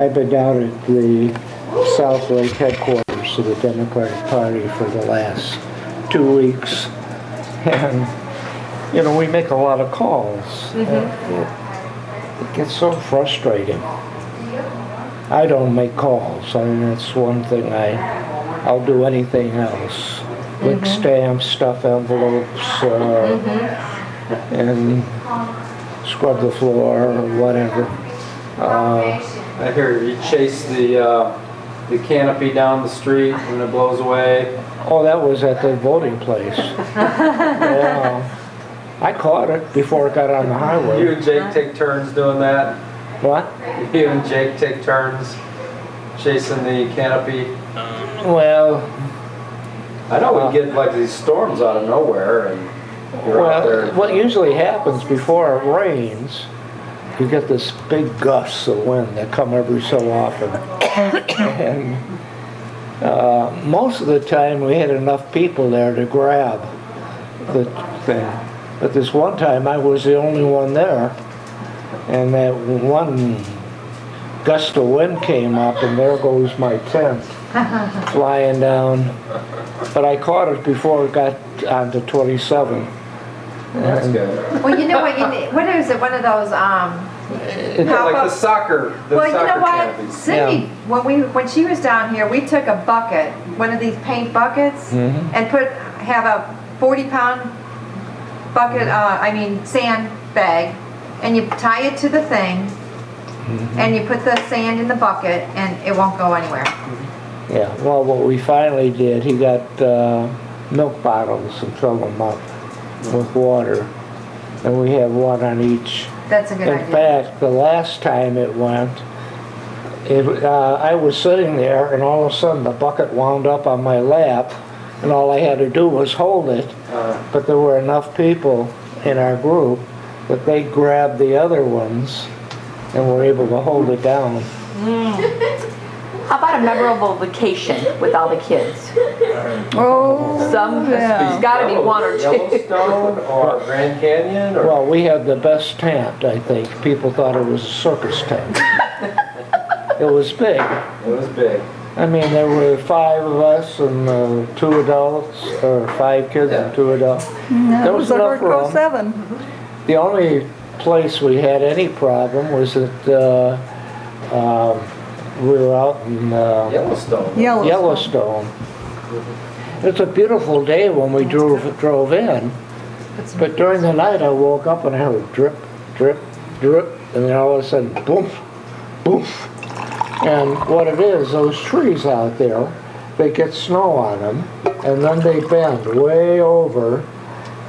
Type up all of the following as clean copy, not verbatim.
I've been down at the South Lake headquarters of the Democratic Party for the last 2 weeks. And, you know, we make a lot of calls. It gets so frustrating. I don't make calls. I mean, that's one thing I'll do anything else. Lick stamps, stuff envelopes, and scrub the floor or whatever. I hear you chase the canopy down the street when it blows away. Oh, that was at the voting place. Yeah. I caught it before it got on the highway. You and Jake take turns doing that? What? You and Jake take turns chasing the canopy? Well, I know we get like these storms out of nowhere and you're out there. What usually happens before it rains, you get this big gusts of wind that come every so often. And most of the time we had enough people there to grab the thing. But this one time I was the only one there, and that one gust of wind came up and there goes my tent flying down. But I caught it before it got onto 27. That's good. Well, you know what is it? One of those, Yeah, like the soccer well, you know soccer what? canopies. Cindy, when she was down here, we took a bucket, one of these paint buckets, and have a 40-pound bucket, sand bag, and you tie it to the thing, and you put the sand in the bucket, and it won't go anywhere. Yeah, well, what we finally did, he got milk bottles and filled them up with water, and we have one on each. That's a good idea. In fact, the last time it went, I was sitting there, and all of a sudden the bucket wound up on my lap, and all I had to do was hold it. But there were enough people in our group that they grabbed the other ones and were able to hold it down. How about a memorable vacation with all the kids? There's got to be one or two. Yellowstone or Grand Canyon? Or? Well, we had the best tent, I think. People thought it was a circus tent. It was big. It was big. I mean, there were 5 of us and 2 adults, or 5 kids and 2 adults. There was a enough room. Hertko 7. The only place we had any problem was that we were out in Yellowstone. It's a beautiful day when we drove in, but during the night I woke up and I heard drip, drip, drip, and then all of a sudden, boom, boom. And what it is, those trees out there, they get snow on them, and then they bend way over,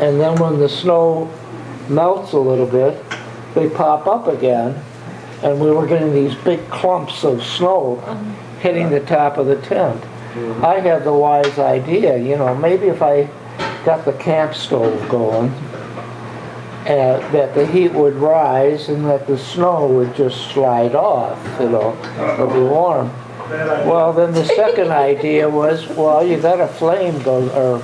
and then when the snow melts a little bit, they pop up again, and we were getting these big clumps of snow hitting the top of the tent. I had the wise idea, you know, maybe if I got the camp stove going, that the heat would rise and that the snow would just slide off, you know, it'll be warm. Well, then the second idea was, well, you got a flame go, or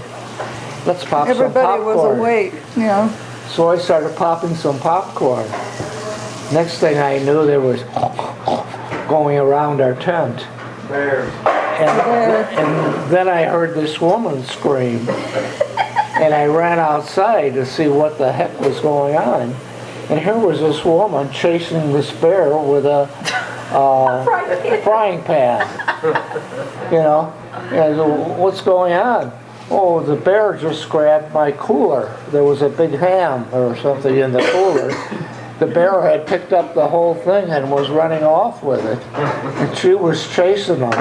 let's pop some popcorn. Everybody was awake, yeah. So I started popping some popcorn. Next thing I knew, there was going around our tent. And then I heard this woman scream. And I ran outside to see what the heck was going on. And here was this woman chasing this bear with a frying pan. You know, and what's going on? Oh, the bear just grabbed my cooler. There was a big ham or something in the cooler. The bear had picked up the whole thing and was running off with it. And she was chasing him.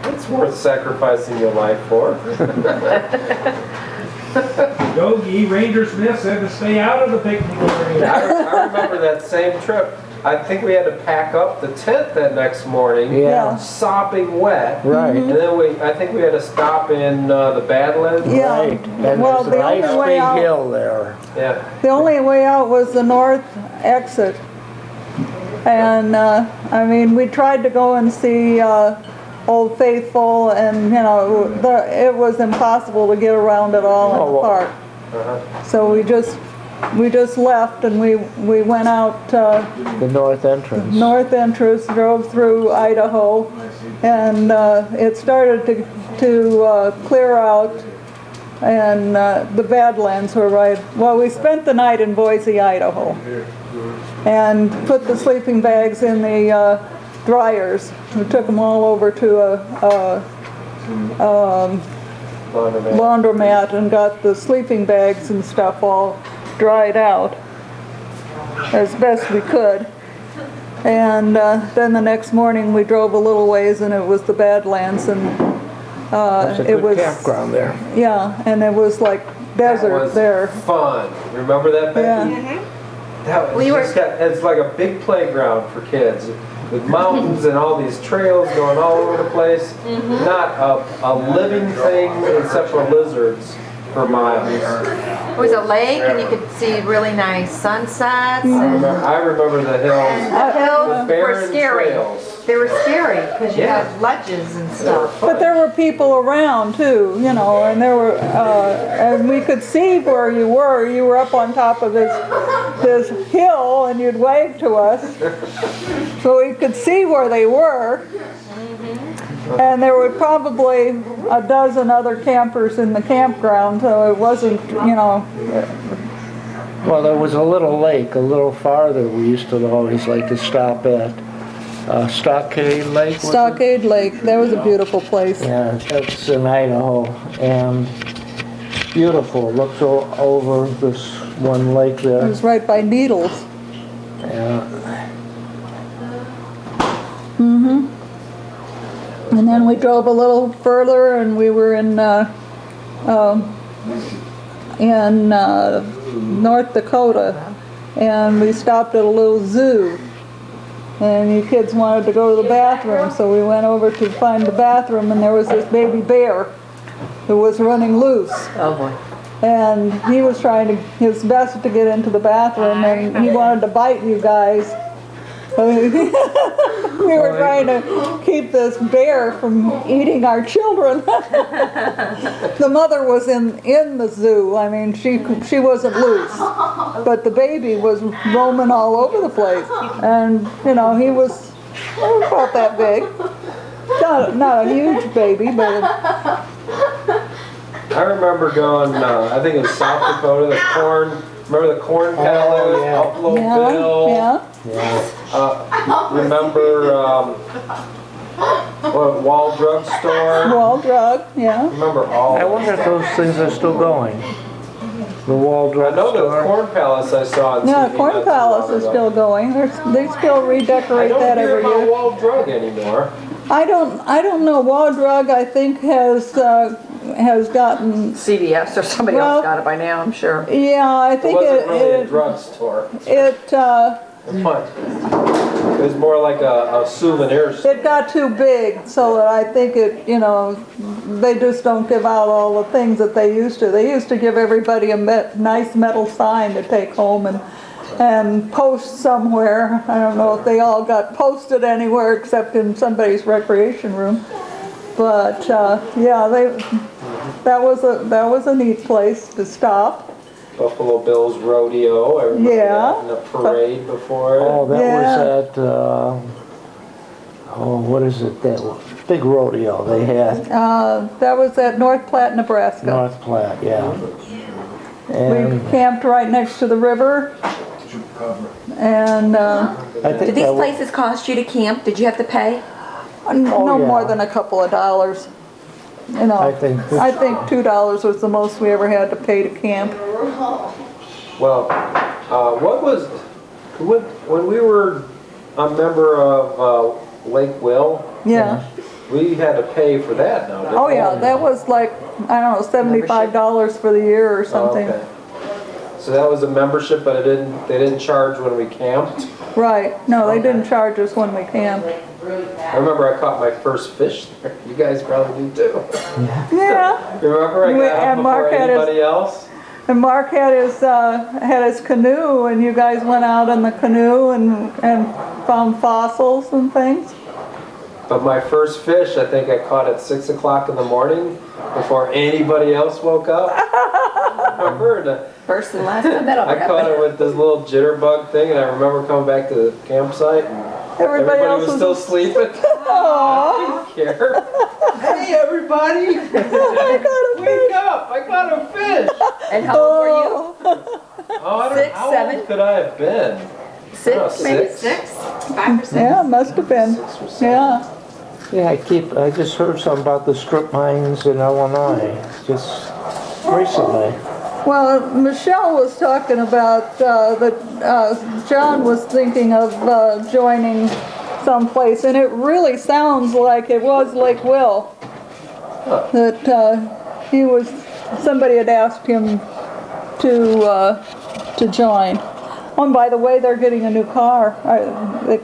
It's worth sacrificing your life for. Yogi Ranger Smith said to stay out of the picnic area. I remember that same trip. I think we had to pack up the tent that next morning, sopping wet. Right. And then I think we had to stop in the Badlands. Yeah. Right. And Well, there's a the only nice way big out- hill there. Yeah. The only way out was the north exit. And, we tried to go and see Old Faithful, and, you know, it was impossible to get around at all in the park. So we just we just left and we went out The north entrance. north entrance, drove through Idaho, and it started to clear out, and the Badlands were right. Well, we spent the night in Boise, Idaho, and put the sleeping bags in the dryers. We took them all over to a laundromat and got the sleeping bags and stuff all dried out as best we could. And then the next morning we drove a little ways and it was the Badlands, and It's a it good was campground there. yeah, and it was like desert That was there. fun. Remember that, Becky? Yeah. That was it's like a big playground for kids with mountains and all these trails going all over the place. Not a living thing except for lizards for miles. It was a lake and you could see really nice sunsets. And I remember the hills. the hills The were barren scary. trails. They were scary because you Yeah. had ledges and stuff. But there were people around too, you know, and there were, and we could see where you were. You were up on top of this hill, and you'd wave to us, so we could see where they were. And there were probably a dozen other campers in the campground, so it wasn't, you know. Well, there was a little lake a little farther we used to always like to stop at. Stockade Lake? was it? Stockade Lake, that was a beautiful place. Yeah, that's in Idaho, and beautiful. Looks over this one lake It there. was right by Needles. Yeah. And then we drove a little further, and we were in North Dakota, and we stopped at a little zoo. And you kids wanted to go to the bathroom, so we went over to find the bathroom, and there was this baby bear who was running loose. Oh boy. And he was trying his best to get into the bathroom, and he wanted to bite you guys. We were trying to keep this bear from eating our children. The mother was in the zoo. I mean, she wasn't loose, but the baby was roaming all over the place. And you know, he was about that big. Not a huge baby, but. I remember going, I think it was South Dakota, remember the corn palace, yeah. Buffalo Bill? Yeah. Remember, Wall Drug Store? Wall drug, yeah. Remember all I wonder if those things are still going. The Wall I Drug know the Store. corn palace I saw on Yeah, TV Corn not too Palace long is ago. still going. They still I redecorate don't that hear every about year. Wall Drug anymore. I don't know. Wall Drug, I think, has gotten. CVS or somebody Well- else got it by now, I'm sure. Yeah, I It think wasn't really a drugstore. it was more like a souvenir store. it got too big, so that I think it, you know, they just don't give out all the things that they used to. They used to give everybody a nice metal sign to take home and post somewhere. I don't know if they all got posted anywhere except in somebody's recreation room. But yeah, that was a neat place to stop. Buffalo Bill's Rodeo, I remember Yeah. that, and the parade before it. Oh, that Yeah. was at, what is it, that big rodeo they had, That was at North Platte, Nebraska. North Platte, yeah. We And camped right next to the river. And I think Did these that was, places cost you to camp? Did you have to pay? no yeah. more than a couple of dollars. You know, I think this- I think $2 was the most we ever had to pay to camp. Well, what was, when we were a member of Lake Will, Yeah. we had to pay for that now, didn't we? Oh yeah, that was like, I don't know, $75 for the year or Oh, something. okay. So that was a membership, but they didn't charge when we camped? Right, no, they didn't charge us when we camped. I remember I caught my first fish there. You guys probably do too. Yeah, Remember I got up And Mark before had his- anybody else? and Mark had his canoe, and you guys went out in the canoe and found fossils and things. But my first fish, I think I caught at 6 o'clock in the morning before anybody else woke up. Remember? First and last time that'll I happen. caught it with this little jitterbug thing, and I remember coming back to the campsite, and everybody else was still sleeping. I didn't care. Hey, everybody! Wake up! I got a fish! And how old were you? Oh, I don't, 6, how 7? old could I have been? 6, maybe? 6? 5 or 6? Yeah, must have been. 6 or 7. Yeah. Yeah, I just heard something about the strip mines in Illinois, just recently. Well, Michelle was talking about that John was thinking of joining someplace, and it really sounds like it was Lake Will. That he was, somebody had asked him to join. Oh, and by the way, they're getting a new car, a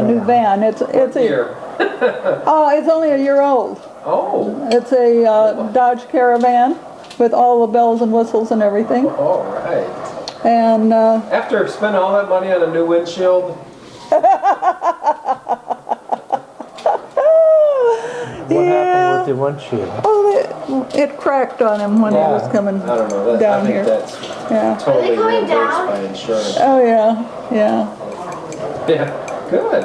new van. It's Here. it's only a year old. Oh, It's a Dodge Caravan with all the bells and whistles and everything. all right. And After spending all that money on a new windshield, What happened with the windshield? oh, it cracked on him when he was coming I don't know. That, down I think here. that's Yeah. totally reimbursed by insurance. Oh yeah, yeah. Yeah, good.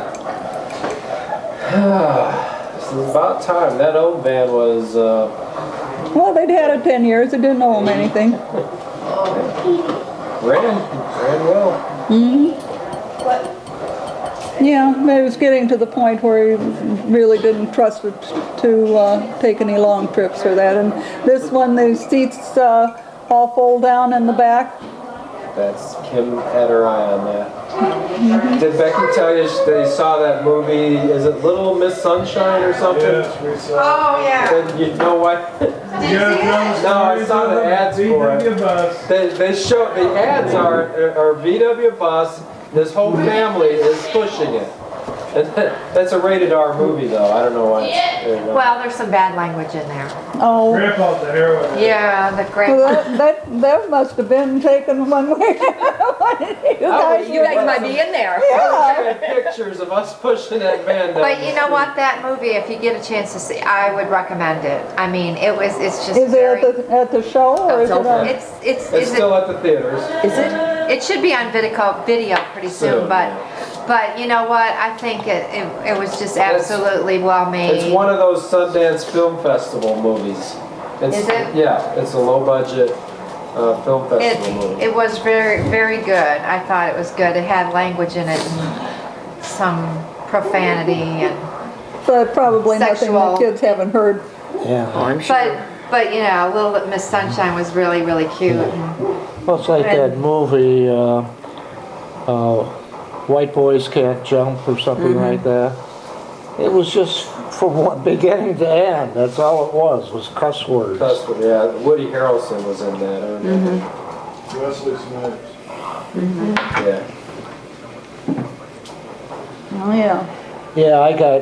This is about time. That old van was, Well, they'd had it 10 years. It didn't owe him anything. ran well. Yeah, but it was getting to the point where he really didn't trust it to take any long trips or that. And this one, the seats all fold down in the back. That's Kim had her eye on that. Did Becky tell you they saw that movie? Is it Little Miss Sunshine or something? Oh, yeah. And you know what? Did you see it? No, I saw the ads for it. They show the ads are VW bus. This whole family is pushing it. And that's a rated R movie, though. I don't know why. Well, there's some bad language in there. Oh, Grandpa's the heroine. Yeah, the great. well, that must have been taken one way. You guys might be in there. I had pictures of us pushing that van down. But you know what? That movie, if you get a chance to see, I would recommend it. I mean, it's just Is very. it at the show or is it on? It's It's still at the theaters. Is it? It should be on video pretty soon, but you know what? I think it was just absolutely well made. It's one of those Sundance Film Festival movies. Is it? Yeah, it's a low budget film festival movie. It was very, very good. I thought it was good. It had language in it and some profanity and. But probably nothing Sexual. the kids haven't heard. Yeah. I'm sure. But you know, Little Miss Sunshine was really, really cute. Well, it's like that movie, White Boys Can't Jump or something like that. It was just from one beginning to end. That's all it was cuss words. That's what, yeah. Woody Harrelson was in that. Wesley Snipes. Yeah. Oh, yeah. Yeah, I got,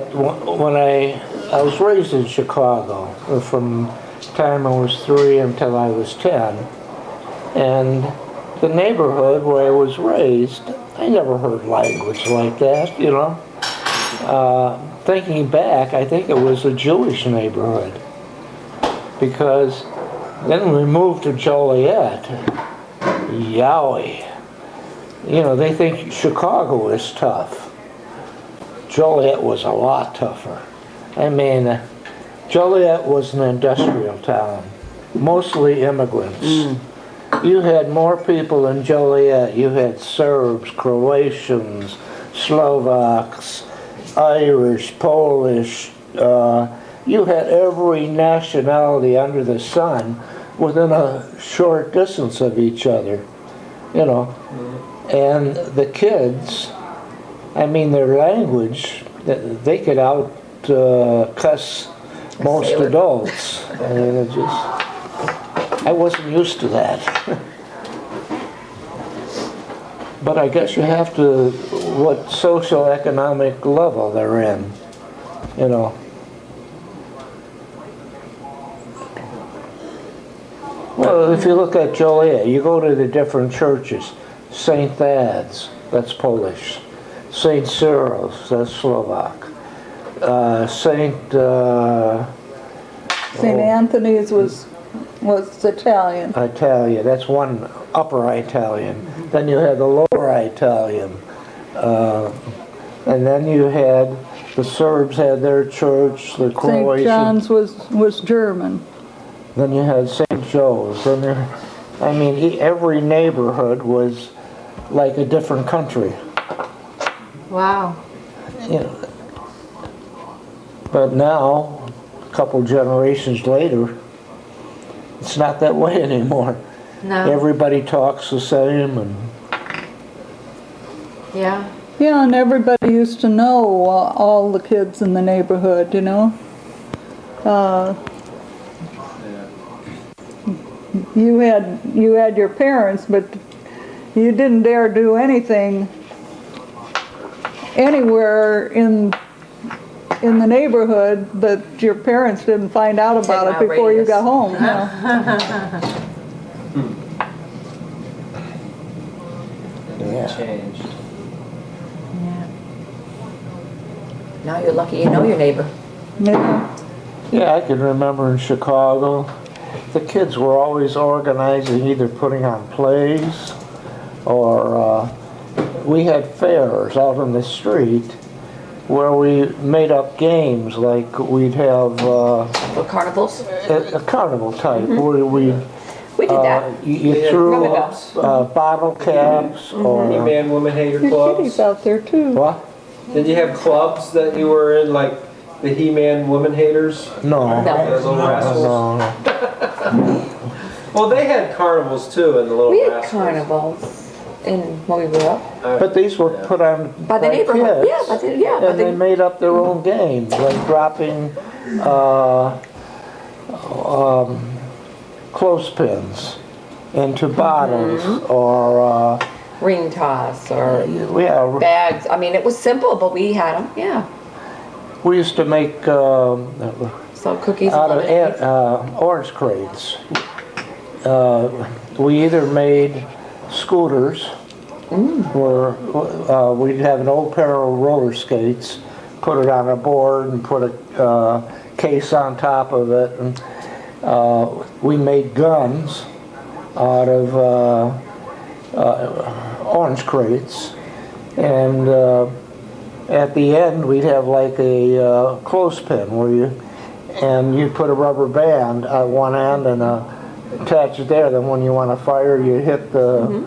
when I was raised in Chicago, from the time I was 3 until I was 10. And the neighborhood where I was raised, I never heard language like that, you know. Thinking back, I think it was a Jewish neighborhood. Because then we moved to Joliet. Yowie. You know, they think Chicago is tough. Joliet was a lot tougher. I mean, Joliet was an industrial town, mostly immigrants. You had more people in Joliet. You had Serbs, Croatians, Slovaks, Irish, Polish. You had every nationality under the sun within a short distance of each other, you know. And the kids, I mean, their language, they could cuss most adults. And it just, I wasn't used to that. But I guess you have to, what social economic level they're in, you know. Well, if you look at Joliet, you go to the different churches. St. Thad's, that's Polish. St. Cyril's, that's Slovak. St. Anthony's was was Italian. Italia, that's one upper Italian. Then you had the lower Italian. And then you had, the Serbs had their church, the St. Croatians. John's was German. Then you had St. Joe's. Then there, I mean, every neighborhood was like a different country. Wow. You know. But now, a couple generations later, it's not that way anymore. No. Everybody talks the same, and Yeah. Yeah, and everybody used to know all the kids in the neighborhood, you know. You had your parents, but you didn't dare do anything anywhere in the neighborhood that your parents didn't find out about it before you got home. No. yeah. Changed. Yeah. Now you're lucky you know your neighbor. Yeah. Yeah, I can remember in Chicago, the kids were always organizing, either putting on plays, or we had fairs out on the street where we made up games, like we'd have For carnivals. a carnival type, where we We did that. you threw Remember bottle caps, or He-Man Woman Hater Your clubs. kitty's out there too. what? Did you have clubs that you were in, like the He-Man Woman Haters? No. No. Those little rascals? No. Well, they had carnivals too in the little We had rascals. carnivals in when we grew up. But these were put on By the neighborhood. kids. Yeah, And they made up their own games, like dropping clothespins into bottles, or ring toss or yeah, bags. I mean, it was simple, but we had them. Yeah. we used to make So cookies. out and of lemonade. orange crates. We either made scooters, where we'd have an old pair of roller skates, put it on a board and put a case on top of it, and we made guns out of orange crates, and at the end we'd have like a clothespin where you put a rubber band at one end and attach it there. Then when you want to fire, you hit the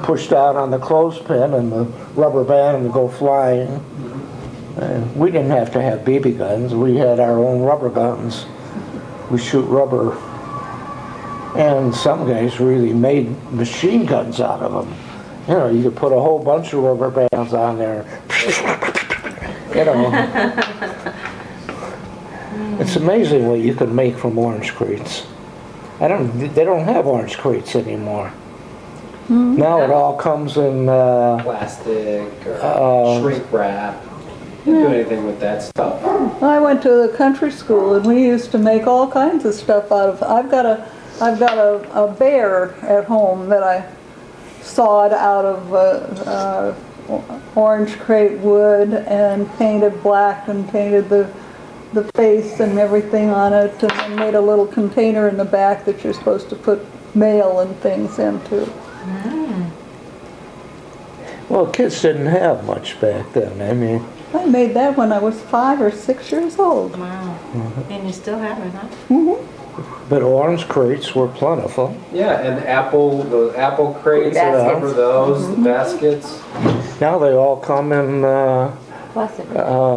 push down on the clothespin, and the rubber band would go flying. And we didn't have to have BB guns. We had our own rubber guns. We shoot rubber. And some guys really made machine guns out of them. You know, you could put a whole bunch of rubber bands on there. You know. It's amazing what you can make from orange crates. They don't have orange crates anymore. Now it all comes in Plastic or shrink wrap. You can do anything with that stuff. I went to the country school and we used to make all kinds of stuff out of. I've got a bear at home that I sawed out of orange crate wood and painted black and painted the face and everything on it, and then made a little container in the back that you're supposed to put mail and things into. Well, kids didn't have much back then. I mean, I made that when I was 5 or 6 years old. Wow. And you still have it, huh? but orange crates were plentiful. Yeah, and those apple crates, I Baskets. remember those, the baskets. Now they all come in Plastic.